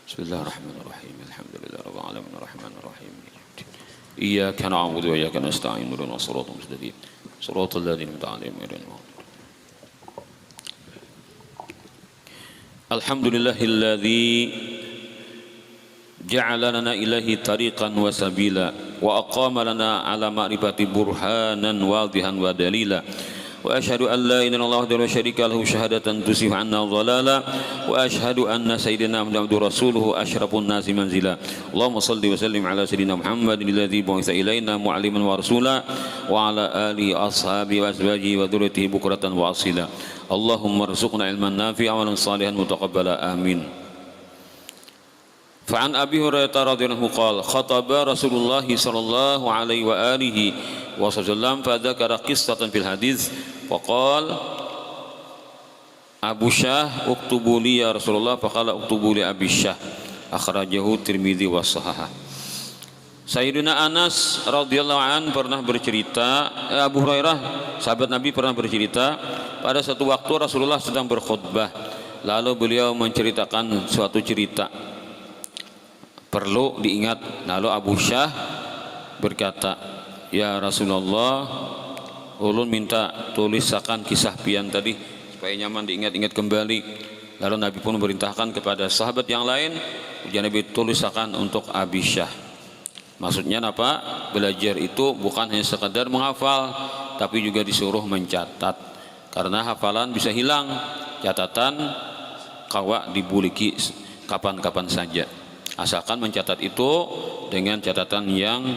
Bismillahirrahmanirrahim. Alhamdulillahirabbil alamin arrahmanir rahim. Iyyaka na'budu wa iyyaka nasta'in. Ihdinas siratal mustaqim. Siratal ladzina an'amta 'alaihim ghairil maghdubi 'alaihim. Alhamdulillahilladzi ja'ala lana ilahi tariqan wa sabila wa aqama lana 'ala ma'rifati burhanan wadihan wa dalila. وأشهد أن لا إله إلا الله وحده لا شريك له شهادة تصرف عنا ضلالا وأشهد أن سيدنا محمدا عبده ورسوله أشرف الناس منزلا اللهم صل وسلم على سيدنا محمد الذي بعث إلينا معلما ورسولا وعلى آله وأصحابه وأزواجه وذريته بكرة وأصيلا اللهم ارزقنا علما نافعا وعملا صالحا متقبلا آمين. فعن أبي هريرة رضي الله عنه قال خطب رسول الله صلى الله عليه وآله وسلم فذكر قصة في الحديث فقال أبو شاه اكتبوا لي يا رسول الله فقال اكتبوا لي أبي شاه أخرجه الترمذي وصححه. Sayyidina Anas radhiyallahu an pernah bercerita, Abu Hurairah sahabat Nabi pernah bercerita pada satu waktu Rasulullah sedang berkhutbah, lalu beliau menceritakan suatu cerita perlu diingat. Lalu Abu Syah berkata, ya Rasulullah, ulun minta tulisakan kisah pian tadi supaya nyaman diingat-ingat kembali. Lalu Nabi pun memerintahkan kepada sahabat yang lain, ujian Nabi tulisakan untuk Abi Syah. Maksudnya apa? Belajar itu bukan hanya sekadar menghafal, tapi juga disuruh mencatat. Karena hafalan bisa hilang, catatan kawak dibuliki kapan-kapan saja. Asalkan mencatat itu dengan catatan yang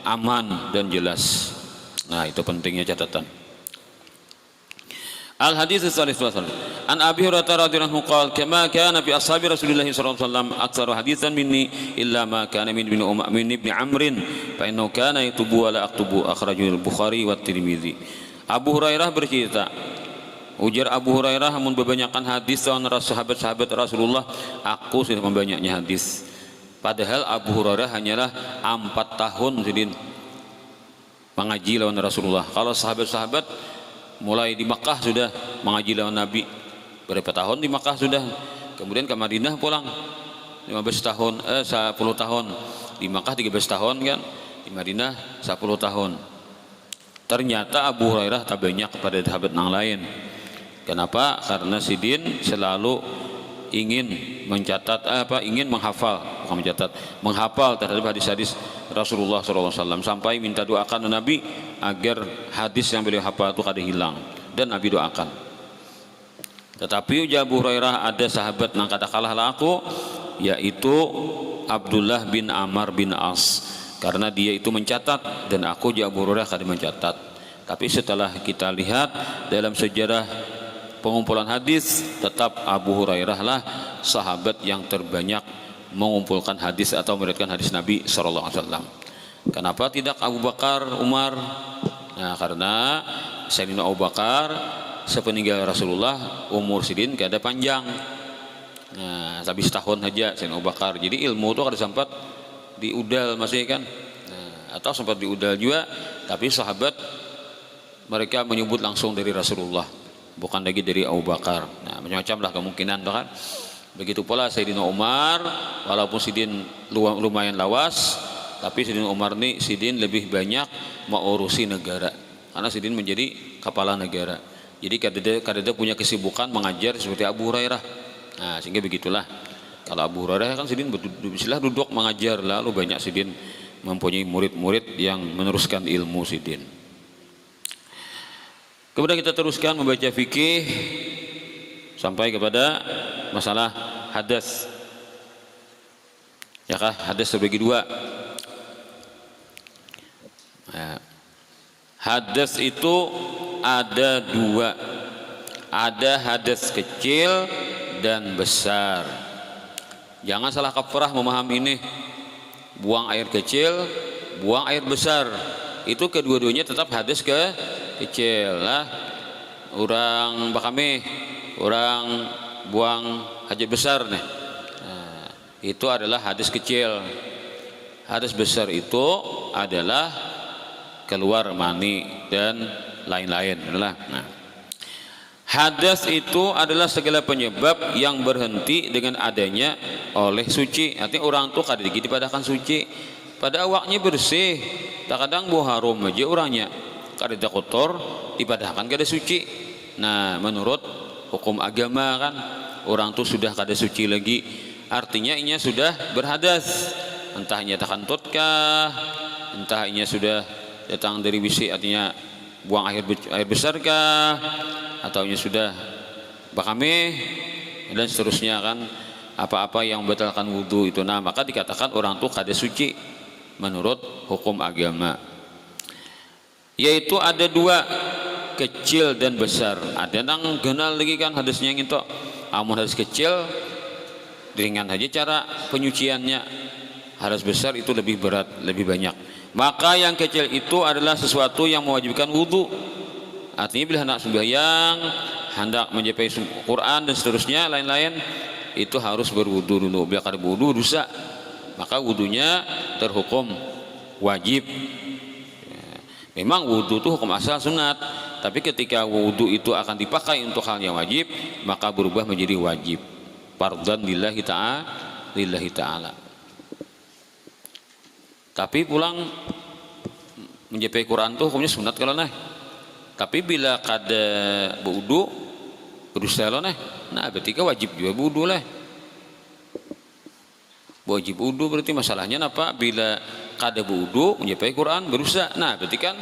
aman dan jelas. Nah, itu pentingnya catatan. Al-hadits as-salih an Abi Hurairah radhiyallahu anhu qala kama kana fi ashabi Rasulillah sallallahu alaihi wasallam aktsaru haditsan minni illa ma kana min ibn Amr fa innahu kana yaktubu wa la aktubu akhrajahu al-Bukhari wa Tirmidzi. Abu Hurairah bercerita, ujar Abu Hurairah, mun bebanyakan hadis lawan sahabat-sahabat Rasulullah, aku sudah membanyaknya hadis. Padahal Abu Hurairah hanyalah 4 tahun sidin mengaji lawan Rasulullah. Kalau sahabat-sahabat mulai di Makkah sudah mengaji lawan Nabi berapa tahun di Makkah sudah, kemudian ke Madinah pulang 10 tahun, di Makkah 13 tahun kan, di Madinah 10 tahun. Ternyata Abu Hurairah tak banyak kepada sahabat yang lain. Kenapa? Karena sidin selalu ingin mencatat ingin menghafal, bukan mencatat, menghafal terhadap hadis-hadis Rasulullah SAW sampai minta doakan Nabi agar hadis yang beliau hafal itu kada hilang, dan Nabi doakan. Tetapi ujar Abu Hurairah, ada sahabat yang kada kalah laku, yaitu Abdullah bin Amr bin As, karena dia itu mencatat dan aku ujar Abu Hurairah kada mencatat. Tapi setelah kita lihat dalam sejarah pengumpulan hadis, tetap Abu Hurairah lah sahabat yang terbanyak mengumpulkan hadis atau meriwayatkan hadis Nabi SAW. Kenapa tidak Abu Bakar, Umar? Nah, karena Sayyidina Abu Bakar sepeninggal Rasulullah umur sidin kada panjang. Nah, tapi setahun saja Sayyidina Abu Bakar. Jadi ilmu itu kada sempat diudal masih kan. Nah, atau sempat diudal juga, tapi sahabat mereka menyebut langsung dari Rasulullah, bukan lagi dari Abu Bakar. Nah, macam-macam lah kemungkinan kan. Begitu pula Sayyidina Umar, walaupun sidin lumayan lawas, tapi Sayyidina Umar ini sidin lebih banyak mengurusi negara, karena sidin menjadi kepala negara. Jadi kadang punya kesibukan mengajar seperti Abu Hurairah. Nah, sehingga begitulah. Kalau Abu Hurairah kan sidin duduk mengajar, lalu banyak sidin mempunyai murid-murid yang meneruskan ilmu sidin. Kemudian kita teruskan membaca fikih sampai kepada masalah hadas. Ya kah? Hadas terbagi dua. Nah, hadas itu ada dua. Ada hadas kecil dan besar. Jangan salah kaprah memahami ini. Buang air kecil, buang air besar. Itu kedua-duanya tetap hadas kecil lah. Orang bakame, orang buang hajat besar nih. Nah, itu adalah hadas kecil. Hadas besar itu adalah keluar mani dan lain-lain. Nah, hadas itu adalah segala penyebab yang berhenti dengan adanya oleh suci. Artinya orang tuh kada dikit dipadahkan suci, pada awaknya bersih, tak kadang bau harum aja orangnya kada kotor dipadahkan kada suci. Nah menurut hukum agama kan orang tuh sudah kada suci lagi, artinya inya sudah berhadas, entah inya takantut kah, entah inya sudah datang dari WC artinya buang air besar kah, atau inya sudah bakame dan seterusnya kan, apa-apa yang membatalkan wudu itu. Nah maka dikatakan orang tuh kada suci menurut hukum agama, yaitu ada dua, kecil dan besar. Ada nang genal lagi kan hadasnya gitu, amun hadas kecil ringan aja cara penyuciannya, hadas besar itu lebih berat, lebih banyak. Maka yang kecil itu adalah sesuatu yang mewajibkan wudu. Artinya bila hendak sembahyang, hendak menjadi Quran dan seterusnya lain-lain, itu harus berwudu dulu. Bila kada berwudu dosa, maka wudunya terhukum wajib. Memang wudu itu hukum asal sunat, tapi ketika wudu itu akan dipakai untuk hal yang wajib, maka berubah menjadi wajib, fardhan lillahi ta'ala. Tapi pulang menjadi Quran itu hukumnya sunat kalau nah. Tapi bila kada wudu berusaha lo nah berarti wajib juga wudu lah. Wajib wudu berarti masalahnya apa? Bila kada wudu menjadi Quran berusaha, nah berarti kan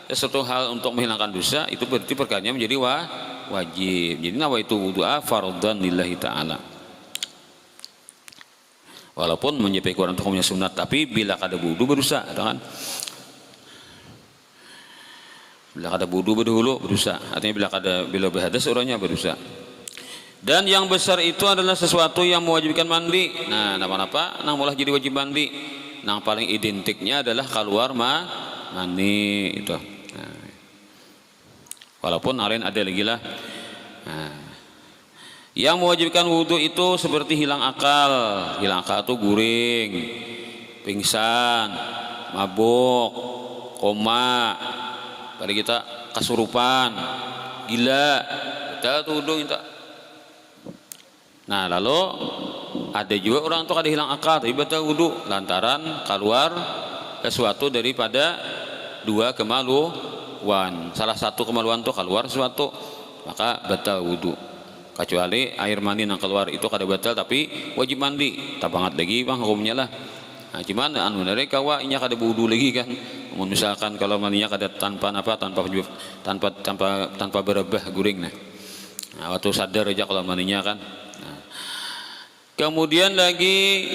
sesuatu hal untuk menghilangkan dosa itu berarti perkaranya menjadi wajib. Jadi nawa itu wudu fardhan lillahi ta'ala. Walaupun menjadi Quran itu hukumnya sunat, tapi bila kada wudu berusaha, kan? Bila kada wudu berdahulu berusaha, artinya bila berhadas orangnya berusaha. Dan yang besar itu adalah sesuatu yang mewajibkan mandi. Nah, napa-napa nang mulai jadi wajib mandi. Nang paling identiknya adalah keluar mani itu. Nah, walaupun lain ada lagi lah. Nah, yang mewajibkan wudhu itu seperti hilang akal itu guring, pingsan, mabuk, koma, pada kita kasurupan, gila, kita tuh wudhu kita. Nah lalu ada juga orang tuh ada hilang akal tapi batal wudu lantaran keluar sesuatu daripada dua kemaluan. Salah satu kemaluan tuh keluar sesuatu, maka batal wudu. Kecuali air mani yang keluar itu kada batal tapi wajib mandi. Tak banget lagi bang hukumnya lah. Nah, cuman anu dari kawa inya kada wudu lagi kan. Misalkan kalau maninya kada tanpa berebah guring nah. Nah, waktu sadar aja kalau maninya kan. Kemudian lagi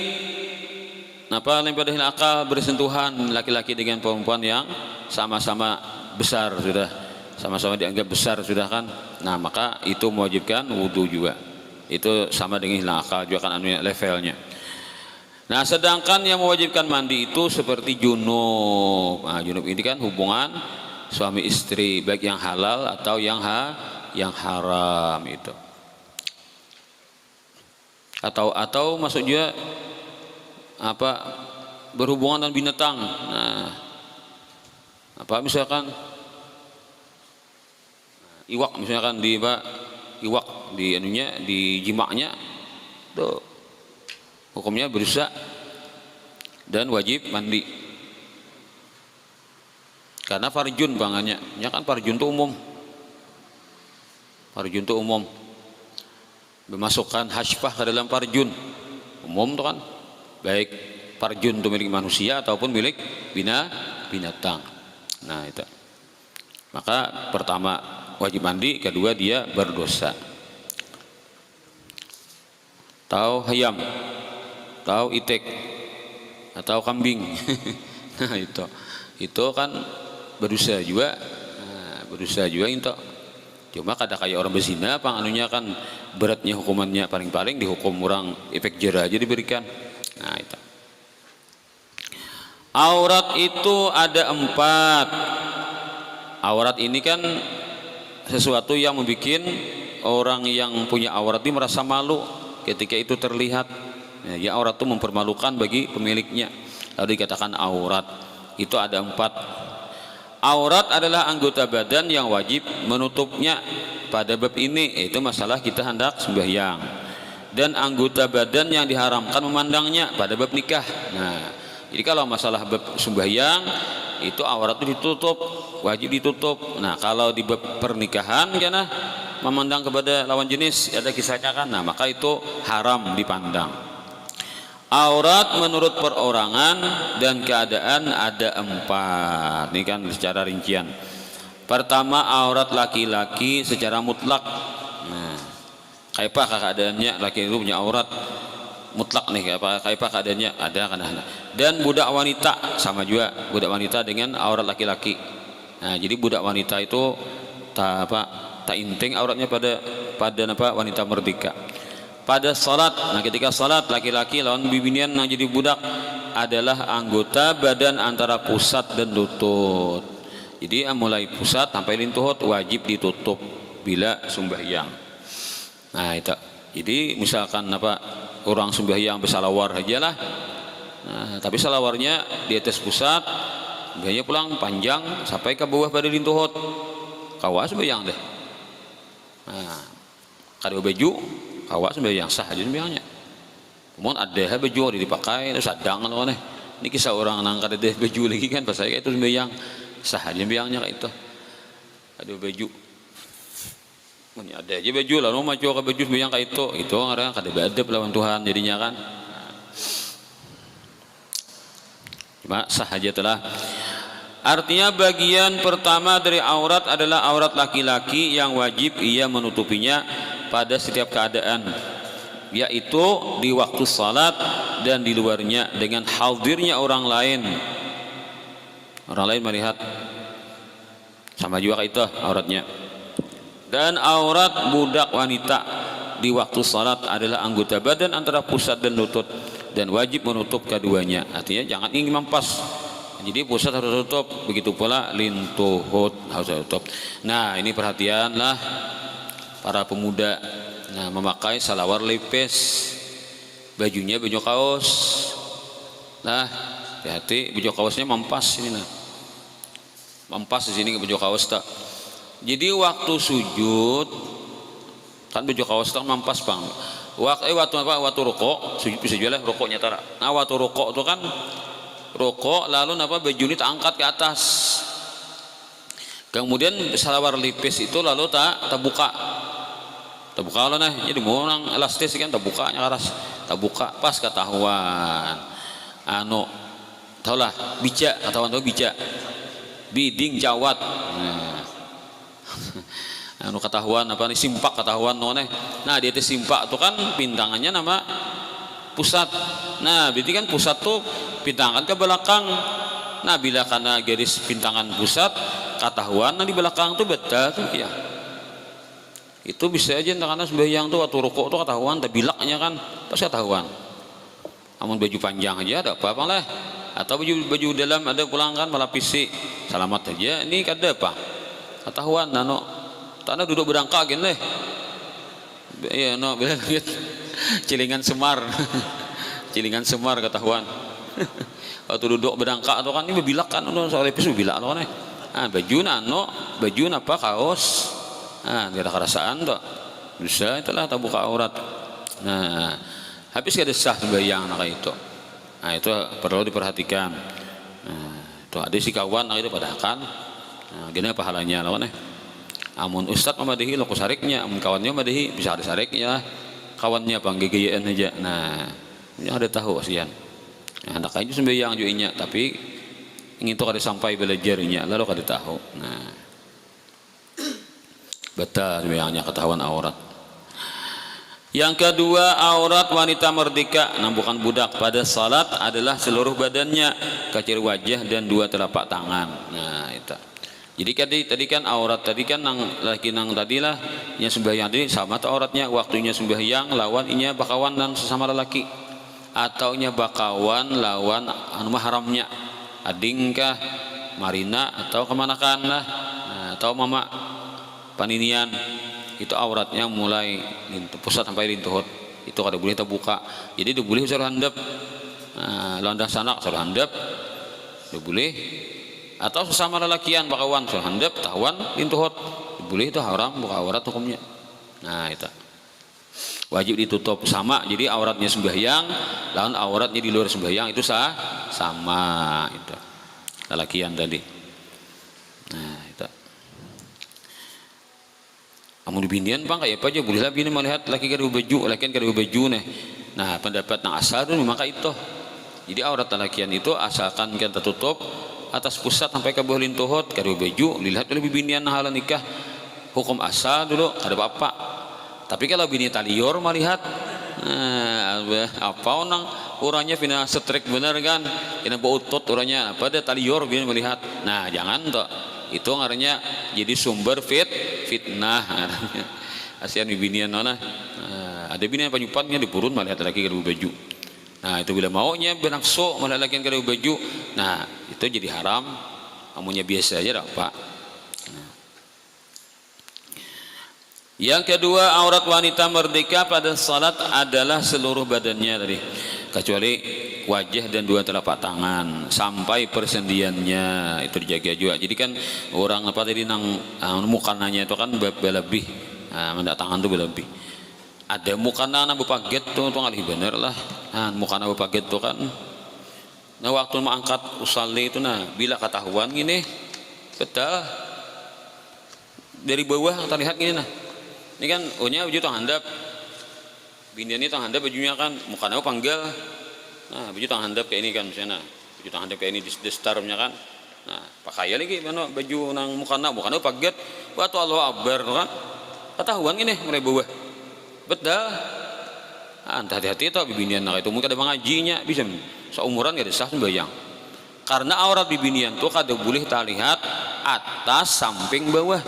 pada akal bersentuhan laki-laki dengan perempuan yang sama-sama besar sudah, sama-sama dianggap besar sudah kan. Nah maka itu mewajibkan wudu juga. Itu sama dengan hilang akal juga kan levelnya. Nah sedangkan yang mewajibkan mandi itu seperti junub. Nah junub ini kan hubungan suami istri baik yang halal atau yang haram itu. Atau maksudnya berhubungan dengan binatang. Nah, misalkan iwak misalkan iwak di anunya di jimaknya tuh hukumnya berdosa dan wajib mandi. Karena farjun bangannya, kan farjun itu umum. Farjun itu umum. Memasukkan hashfah ke dalam farjun umum tuh kan, baik farjun itu milik manusia ataupun milik binatang. Nah itu maka pertama wajib mandi, kedua dia berdosa. Tahu ayam, tahu itik atau kambing nah itu kan berdosa juga. Nah, berdosa juga itu. Cuma kada kayak orang berzina anunya kan beratnya hukumannya paling-paling dihukum orang efek jera aja diberikan. Nah itu. Aurat itu ada 4. Aurat ini kan sesuatu yang membuat orang yang punya aurat ini merasa malu ketika itu terlihat. Ya aurat itu mempermalukan bagi pemiliknya. Lalu dikatakan aurat itu ada 4. Aurat adalah anggota badan yang wajib menutupnya pada bab ini, yaitu masalah kita hendak sembahyang. dan anggota badan yang diharamkan memandangnya pada bab nikah. Nah, jadi kalau masalah bab sembahyang itu aurat itu ditutup, wajib ditutup. Nah, kalau di bab pernikahan karena memandang kepada lawan jenis ada kisahnya kan, nah maka itu haram dipandang. Aurat menurut perorangan dan keadaan ada 4. Ini kan secara rincian. Pertama, aurat laki-laki secara mutlak. Nah, kaipah keadaannya laki itu punya aurat mutlak nih, kaipah keadaannya ada kan. Dan budak wanita sama juga, budak wanita dengan aurat laki-laki. Nah, jadi budak wanita itu tak inting auratnya pada wanita merdeka. Pada salat, nah ketika salat laki-laki lawan bibinian yang jadi budak adalah anggota badan antara pusat dan lutut. Jadi mulai pusat sampai lintuhut wajib ditutup bila sembahyang. Nah itu. Jadi misalkan orang sembahyang bersalawar aja lah. Nah, tapi salawarnya di atas pusat, biasanya pulang panjang sampai ke bawah pada lintuhut. Kawas sembahyang deh. Nah, kada baju, kawas sembahyang sah aja sembahyangnya. Kemudian ada baju ada dipakai, terus sadang loh nih. Ini kisah orang nangkat ada baju lagi kan, pas saya itu sembahyang sah aja sembahyangnya kayak itu. Ada baju. Ini ada aja baju lalu maju ke baju sembahyang kayak itu orang kada beadab lawan Tuhan jadinya kan. Cuma sah aja telah. Artinya bagian pertama dari aurat adalah aurat laki-laki yang wajib ia menutupinya pada setiap keadaan, yaitu di waktu salat dan di luarnya dengan hadirnya orang lain. Orang lain melihat sama juga kayak itu auratnya. Dan aurat budak wanita di waktu salat adalah anggota badan antara pusat dan lutut dan wajib menutup keduanya. Artinya jangan ingin mempas. Jadi pusat harus tutup, begitu pula lintuhut harus tutup. Nah, ini perhatianlah para pemuda. Nah, memakai salawar lepes, bajunya baju kaos. Nah, hati-hati baju kaosnya mempas ini nah. Mempas di sini ke baju kaos tak. Jadi waktu sujud kan baju kaos tak mempas bang. Waktu rukuk sujud bisa jual rukuknya tara. Nah, waktu rukuk itu kan rokok lalu baju ini tak angkat ke atas, kemudian salawar lipis itu lalu tak buka lah nah, jadi mau orang elastis kan tak bukanya keras, tak buka pas ketahuan tahulah bijak ketahuan tahu bijak biding jawat ketahuan nih simpak ketahuan nah dia simpak itu kan pintangannya nama pusat. Nah berarti kan pusat tuh pintangan ke belakang. Nah bila karena garis pintangan pusat ketahuan di belakang tuh betul tuh ya. Itu bisa aja karena sembahyang tuh waktu rukuk tuh ketahuan, tapi bilaknya kan pas ketahuan. Namun baju panjang aja ada apa lah. Atau baju dalam ada pulang kan melapisi selamat aja. Ini kada apa? Ketahuan nano. Tanah duduk berangka gini deh. Iya no bila lihat cilingan semar. Cilingan semar ketahuan. Waktu duduk berangka atau kan ini berbilak kan soal lepis berbilak loh nih. Baju baju apa kaos. Tidak kerasaan tuh. Bisa itulah tak buka aurat. Nah, habis kada sah sembahyang kayak itu. Nah, itu perlu diperhatikan. Nah, itu ada si kawan itu padakan. Nah, gini pahalanya loh nih. Amun ustadz memadahi lo sariknya, amun kawannya memadahi bisa ada sariknya. Kawannya panggigayaan aja. Nah, ini ada tahu kasihan. Nah, anak aja sembahyang juga tapi ingin tuh kada sampai belajarnya lalu kada tahu. Nah, betul sembahyangnya ketahuan aurat. Yang kedua, aurat wanita merdeka, bukan budak pada salat adalah seluruh badannya kecuali wajah dan 2 telapak tangan. Nah, itu. Jadi tadi kan aurat tadi kan laki tadilah yang sembahyang tadi sama tuh auratnya waktunya sembahyang lawan inya bakawan dan sesama lelaki atau inya bakawan lawan mahramnya adingkah marina atau kemanakan lah atau mama paninian itu auratnya mulai pusat sampai lintuhut itu kada boleh terbuka. Jadi boleh suruh handap lawan sanak suruh handap boleh atau sesama lelakian bakawan suruh handap tahuan lintuhut boleh itu haram buka aurat hukumnya. Nah itu wajib ditutup sama. Jadi auratnya sembahyang lawan auratnya di luar sembahyang itu sama itu lelakian tadi. Nah itu amun binian bang kayak apa aja boleh lah bini melihat laki kada baju lakian kada baju nih. Nah pendapat yang asal itu maka itu jadi aurat lelakian itu asalkan kita tutup atas pusat sampai ke bawah lintuhut kada baju dilihat oleh binian halan nikah hukum asal dulu kada apa-apa. Tapi kalau bini talior melihat apa orangnya pina setrik bener kan kena bautot orangnya apa ada talior bini melihat. Nah jangan toh itu ngarannya jadi sumber fitnah ngarannya asian binian nona. Ada binian panyupannya dipurun melihat laki kada baju. Nah itu bila maunya benakso melihat laki kada baju, nah itu jadi haram. Amunnya biasa aja dah pak. Yang kedua, aurat wanita merdeka pada salat adalah seluruh badannya tadi, kecuali wajah dan dua telapak tangan sampai persendiannya itu dijaga juga. Jadi kan orang apa tadi nang mukananya itu kan berlebih, mendak tangan tuh berlebih. Ada mukana anak bepaget tuh ngalih bener lah. Mukana bepaget tuh kan. Nah waktu mau angkat usalli itu nah bila ketahuan gini, betul dari bawah kita lihat gini nah. Ini kan ohnya baju tang handap, binian ini tang handap bajunya kan mukanya panggil, nah baju tang handap kayak ini kan misalnya, baju tang handap kayak ini di starumnya kan, nah pakai lagi mana baju nang mukanya paget, waktu Allah Akbar kan, ketahuan ini mulai bawah, betul, hati-hati tau binian nak itu mungkin ada mengajinya bisa, seumuran gak ada sah sembahyang, karena aurat binian tuh kada boleh terlihat atas samping bawah.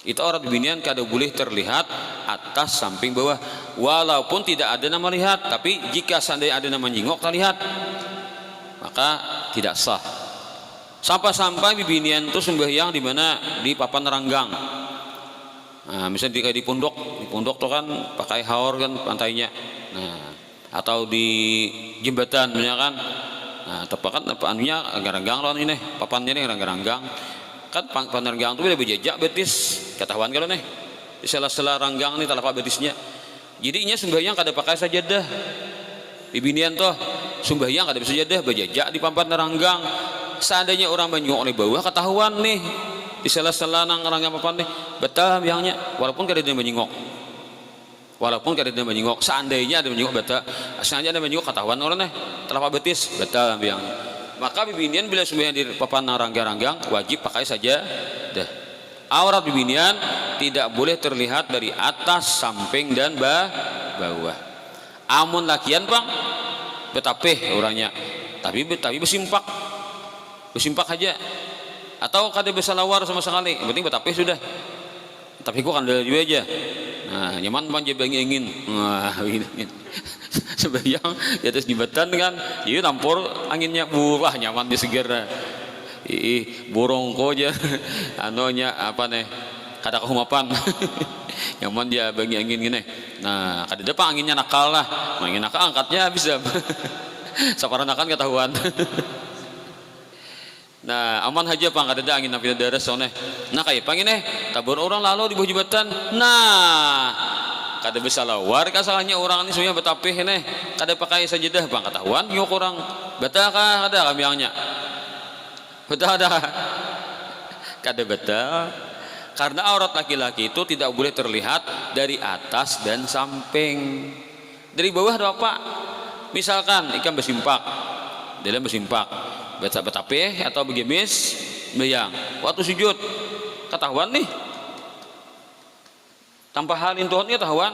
Itu aurat binian kada boleh terlihat atas samping bawah walaupun tidak ada nama lihat, tapi jika seandainya ada nama nyingok terlihat maka tidak sah. Sampai-sampai binian itu sembahyang di mana di papan ranggang. Nah, misalnya di pondok tuh kan pakai haor kan pantainya. Nah, atau di jembatan misalnya kan. Nah, tepakan anunya ranggang lawan ini, papannya ini ranggang. Kan panergang itu udah berjejak betis ketahuan kalau nih di sela-sela ranggang nih telapak betisnya. Jadinya sembahyang kada pakai sajadah di binian toh sembahyang kada bisa sajadah berjejak di papan ranggang. Seandainya orang menyuak oleh bawah ketahuan nih di sela-sela nang ranggang papan nih betul biangnya walaupun kada ada menyingok seandainya ada menyingok betul seandainya ada menyingok ketahuan orang nih telapak betis betul biangnya. Maka bibinian bila sembahyang di papan ranggang-ranggang wajib pakai saja dah. Aurat bibinian tidak boleh terlihat dari atas, samping dan bawah. Amun lakian bang betapeh orangnya, tapi bersimpak aja. Atau kada bersalawar sama sekali, yang penting betapeh sudah. Tapi kok kandel juga aja. Nah, nyaman bang jebang ingin. Wah, ini. Sembahyang di atas jembatan kan, iya tampur anginnya wah nyaman di seger. Borong ko aja, anonya apa nih, kada kehumapan, nyaman dia bagi angin gini. Nah, kada depan anginnya nakal lah, angin nakal angkatnya bisa, saparan akan ketahuan. Nah, aman aja pang kada ada angin napi daras soalnya. Nah kayak pang ini, tabur orang lalu di bawah jembatan. Nah, kada bisa lawar kasalahnya orang ini semuanya betapih ini kada pakai sajadah bang ketahuan nyok orang betah kada kami yangnya betah ada kada betah karena aurat laki-laki itu tidak boleh terlihat dari atas dan samping. Dari bawah ada apa misalkan ikan bersimpak dalam bersimpak betapih atau begemis bayang waktu sujud ketahuan nih tanpa hal intuhannya tahuan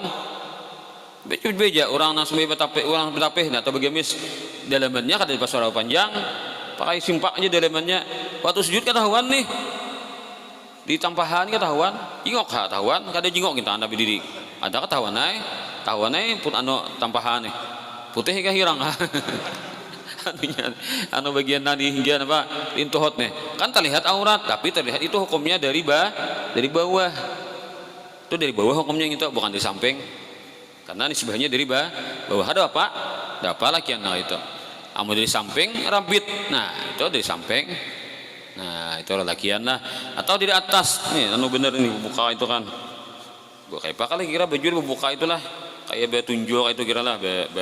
beja orang nang semai betapeh nah atau begemis dalamannya kada pas suara panjang pakai simpak aja dalamannya waktu sujud ketahuan nih di tampahan ketahuan jingok tahuan kada jingok kita anda berdiri ada ketahuan pun anu tampahan nih putih kah hirang anunya anu bagian nadi hingga apa intuhot nih kan terlihat aurat tapi terlihat itu hukumnya dari bawah. Itu dari bawah hukumnya itu bukan dari samping karena nisbahnya dari bawah. Ada apa lagi yang itu amun dari samping rambit nah itu dari samping nah itu lakian lah atau dari atas nih anu bener ini buka itu kan Kayak apa kali kira baju buka itulah kayak betunjuk itu kira lah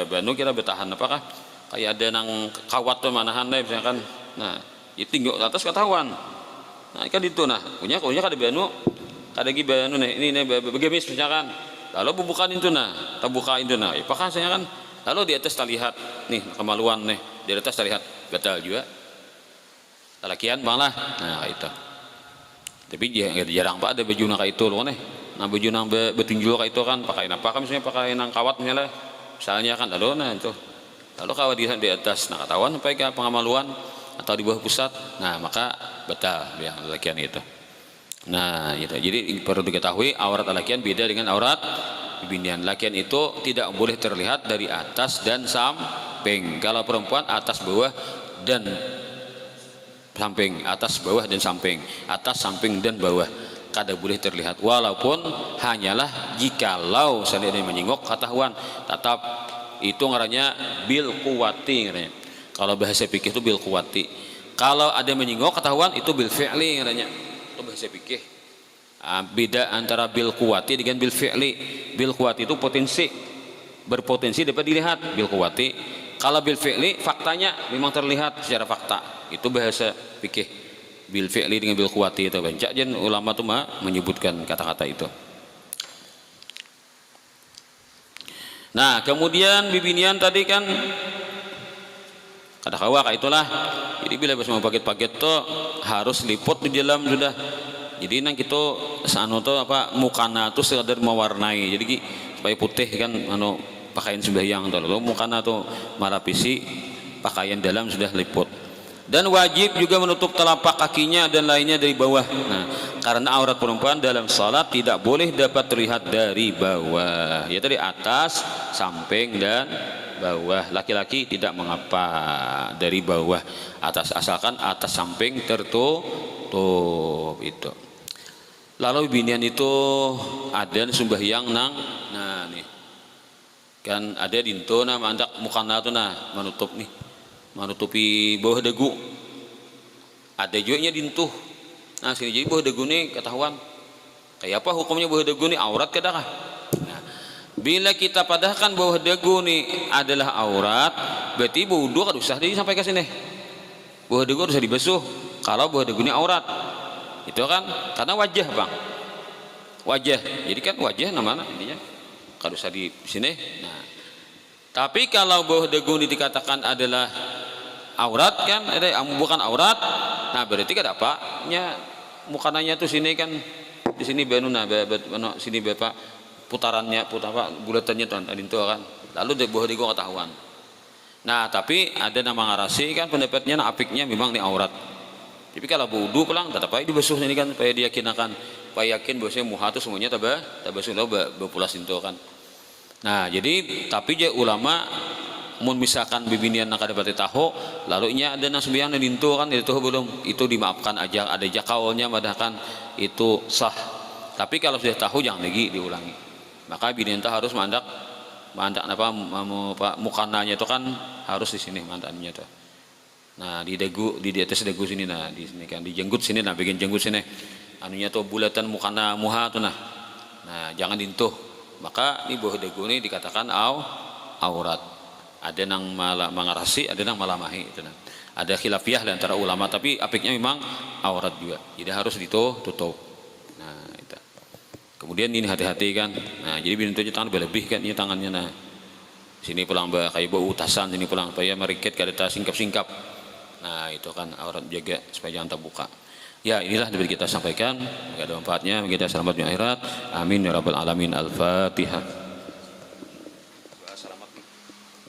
banu kira bertahan apakah kayak ada nang kawat tuh manahan deh misalkan. Nah itu tinggal atas ketahuan. Nah kan itu nah punya kada banu kada gi banu nih ini begemis misalkan. Lalu bubukan itu nah terbuka itu nah apakah saya kan lalu di atas terlihat nih kemaluan nih di atas terlihat batal juga lalakian bang lah. Nah itu tapi jarang pak ada baju nang kayak itu loh nih. Nah baju nang betunjuk kayak itu kan pakai apa kan misalnya pakai nang kawat misalnya kan lalu nah itu lalu kawat di atas nah ketahuan sampai ke pengamaluan atau di bawah pusat nah maka batal yang lalakian itu. Nah itu jadi perlu diketahui aurat lalakian beda dengan aurat bibinian. Lakian itu tidak boleh terlihat dari atas dan samping. Kalau perempuan atas bawah dan samping, atas bawah dan samping, atas samping dan bawah kada boleh terlihat walaupun hanyalah jikalau seandainya menyingok ketahuan tetap itu ngarannya bil quwati ngarannya. Kalau bahasa fikih itu bil quwati. Kalau ada menyingok ketahuan itu bil fi'li ngarannya. Itu bahasa fikih. Beda antara bil quwati dengan bil fi'li. Bil quwati itu potensi berpotensi dapat dilihat bil quwati. Kalau bil fi'li faktanya memang terlihat secara fakta. Itu bahasa fikih. Bil fi'li dengan bil quwati itu banyak jen ulama tuh menyebutkan kata-kata itu. Nah kemudian bibinian tadi kan kata kawa kayak itulah. Jadi bila mau paket-paket tuh harus liput di dalam sudah. Jadi nang kita sano tuh apa mukana tuh sekadar mewarnai. Jadi supaya putih kan anu pakaian sembahyang tuh. Lalu mukana tuh marapisi pakaian dalam sudah liput. Dan wajib juga menutup telapak kakinya dan lainnya dari bawah. Nah, karena aurat perempuan dalam salat tidak boleh dapat terlihat dari bawah. Ya dari atas, samping dan bawah. Laki-laki tidak mengapa dari bawah, atas asalkan atas samping tertutup itu. Lalu binian itu ada sembahyang nang, nah nih kan ada dinto nah mandak mukana tuh nah menutup nih, menutupi bawah dagu. Ada juga dintuh. Nah sini jadi bawah dagu nih ketahuan. Kayak apa hukumnya bawah dagu nih aurat kada kah? Nah, bila kita padahkan bawah dagu nih adalah aurat, berarti wudu kan usah jadi sampai ke sini. Bawah dagu harus dibasuh. Kalau bawah dagu ini aurat. Itu kan karena wajah bang, wajah jadi kan wajah namanya intinya kalau usah di sini. Nah tapi kalau bawah dagu ini dikatakan adalah aurat kan ada bukan aurat, nah berarti kan apanya mukananya tuh sini kan di sini benuna sini bapak putarannya bulatannya tuh itu kan lalu di bawah dagu ketahuan. Nah tapi ada nama ngarasi kan pendapatnya nah apiknya memang ini aurat. Tapi kalau wudu pulang tetap aja dibasuh ini kan supaya diyakinakan, supaya yakin bahwasanya muha itu semuanya tabasuh lo berpulas itu kan. Nah jadi tapi je ulama mun misalkan bibinian nak dapat tahu lalu nya ada nasbiang dintu kan itu belum itu dimaafkan aja ada jakaulnya padahkan itu sah. Tapi kalau sudah tahu jangan lagi diulangi. Maka bibinian harus mandak apa mukananya itu kan harus di sini mandannya tuh. Nah di dagu di atas dagu sini nah di sini kan di jenggut sini nah bagian jenggut sini anunya tuh bulatan mukana muha tuh nah jangan dintuh. Maka di bawah dagu ini dikatakan aurat. Ada nang mangarasi ada nang malamahi itu nah. Ada khilafiyah antara ulama tapi apiknya memang aurat juga jadi harus ditutup. Nah itu kemudian ini hati-hati kan. Nah jadi bintu tangan berlebih kan ini tangannya nah sini pulang kayak bau utasan sini pulang supaya meriket kada singkap-singkap. Nah itu kan aurat jaga supaya jangan terbuka. Ya inilah yang kita sampaikan. Ada manfaatnya kita selamat di akhirat. Amin ya rabbal alamin. Al-Fatihah.